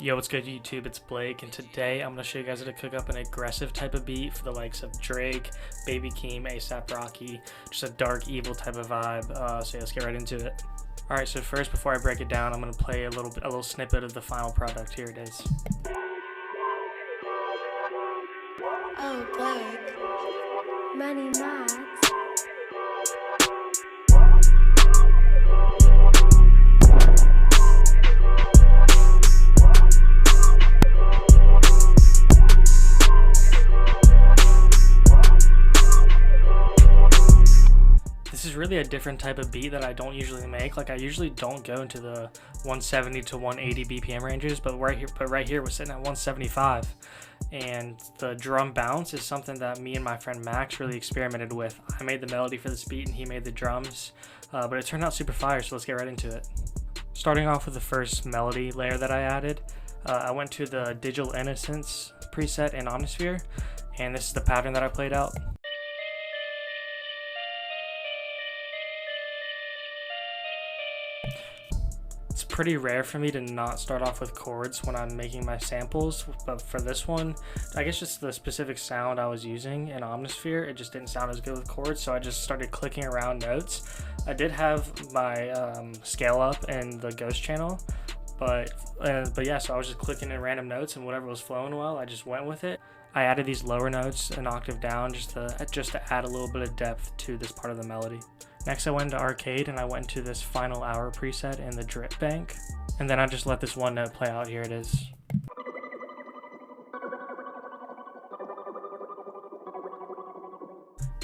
Yo, what's good YouTube? It's Blake, and today I'm going to show you guys how to cook up an aggressive type of beat for the likes of Drake, Baby Keem, A$AP Rocky, just a dark, evil type of vibe. So yeah, let's get right into it. Alright, so first, before I break it down, I'm going to play a little snippet of the final product. Here it is. Oh, Blake. Money Max. This is really a different type of beat that I don't usually make. Like, I usually don't go into the 170 to 180 BPM ranges, but right here we're sitting at 175. And the drum bounce is something that me and my friend Max really experimented with. I made the melody for this beat and he made the drums, but it turned out super fire, so let's get right into it. Starting off with the first melody layer that I added, I went to the Digital Innocence preset in Omnisphere, and this is the pattern that I played out. It's pretty rare for me to not start off with chords when I'm making my samples, but for this one, I guess just the specific sound I was using in Omnisphere, it just didn't sound as good with chords, so I just started clicking around notes. I did have my scale up in the Ghost channel, but yeah, so I was just clicking in random notes, and whatever was flowing well, I just went with it. I added these lower notes an octave down just to add a little bit of depth to this part of the melody. Next I went into Arcade and I went into this Final Hour preset in the Drip Bank, and then I just let this one note play out. Here it is.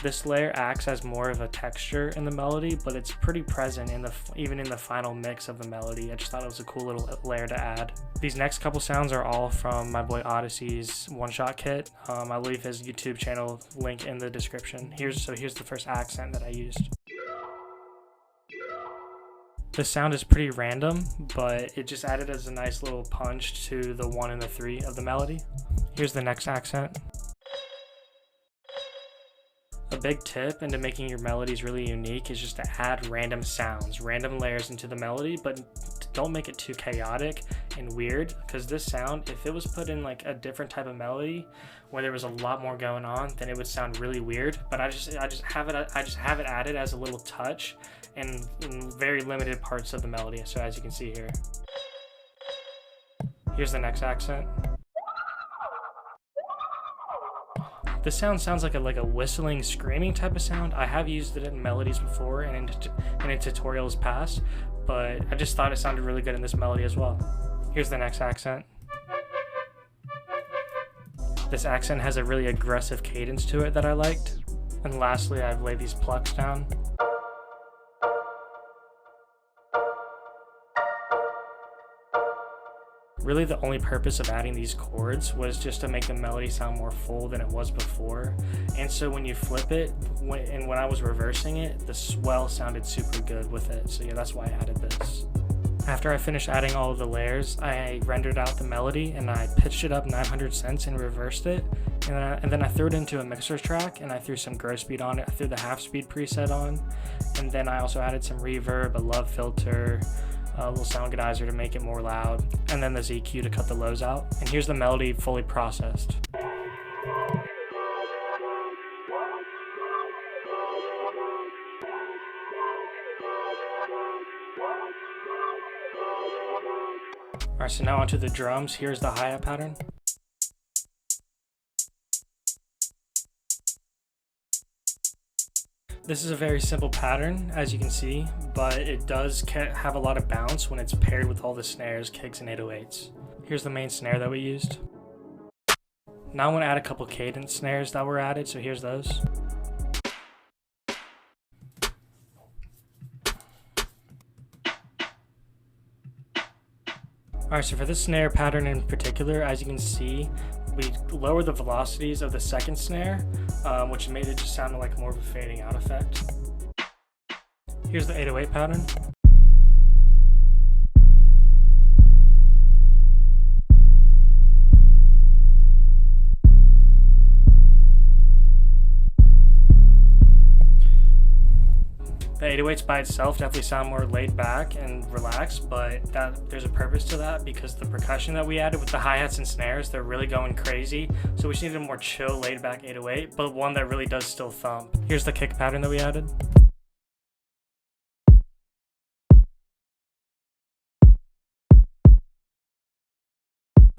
This layer acts as more of a texture in the melody, but it's pretty present even in the final mix of the melody. I just thought it was a cool little layer to add. These next couple sounds are all from my boy Odyssey's one-shot kit. I'll leave his YouTube channel link in the description. Here's the first accent that I used. The sound is pretty random, but it just added as a nice little punch to the 1 and the 3 of the melody. Here's the next accent. A big tip into making your melodies really unique is just to add random sounds, random layers into the melody, but don't make it too chaotic and weird, because this sound, if it was put in like a different type of melody where there was a lot more going on, then it would sound really weird. But I just have it added as a little touch in very limited parts of the melody. So as you can see here, here's the next accent. This sound sounds like a whistling, screaming type of sound. I have used it in melodies before and in tutorials past, but I just thought it sounded really good in this melody as well. Here's the next accent. This accent has a really aggressive cadence to it that I liked. And lastly, I've laid these plucks down. Really, the only purpose of adding these chords was just to make the melody sound more full than it was before. And so when you flip it, when I was reversing it, the swell sounded super good with it. So yeah, that's why I added this. After I finished adding all of the layers, I rendered out the melody and I pitched it up 900 cents and reversed it. And then I threw it into a mixer track and I threw some gross speed on it. I threw the half speed preset on. And then I also added some reverb, a love filter, a little sound godizer to make it more loud, and then this EQ to cut the lows out. And here's the melody fully processed. Alright, so now onto the drums. Here's the hi-hat pattern. This is a very simple pattern, as you can see, but it does have a lot of bounce when it's paired with all the snares, kicks, and 808s. Here's the main snare that we used. Now I want to add a couple cadence snares that were added, so here's those. Alright, so for this snare pattern in particular, as you can see, we lowered the velocities of the second snare, which made it just sound like more of a fading out effect. Here's the 808 pattern. The 808s by itself definitely sound more laid back and relaxed, but there's a purpose to that because the percussion that we added with the hi-hats and snares, they're really going crazy. So we just needed a more chill, laid back 808, but one that really does still thump. Here's the kick pattern that we added.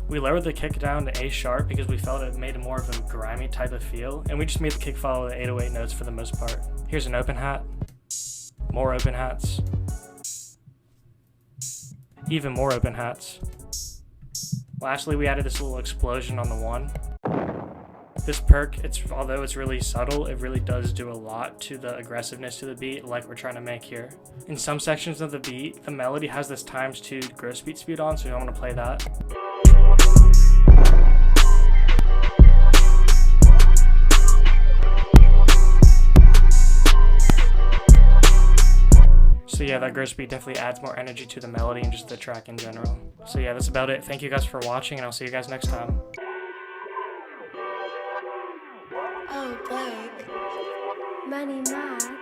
We lowered the kick down to A sharp because we felt it made more of a grimy type of feel, and we just made the kick follow the 808 notes for the most part. Here's an open hat, more open hats, even more open hats. Lastly, we added this little explosion on the one. This perk, although it's really subtle, it really does do a lot to the aggressiveness to the beat like we're trying to make here. In some sections of the beat, the melody has this ×2 gross beat speed on, so you don't want to play that. So yeah, that gross beat definitely adds more energy to the melody and just the track in general. So yeah, that's about it. Thank you guys for watching, and I'll see you guys next time. Oh, Blake. Money Mac.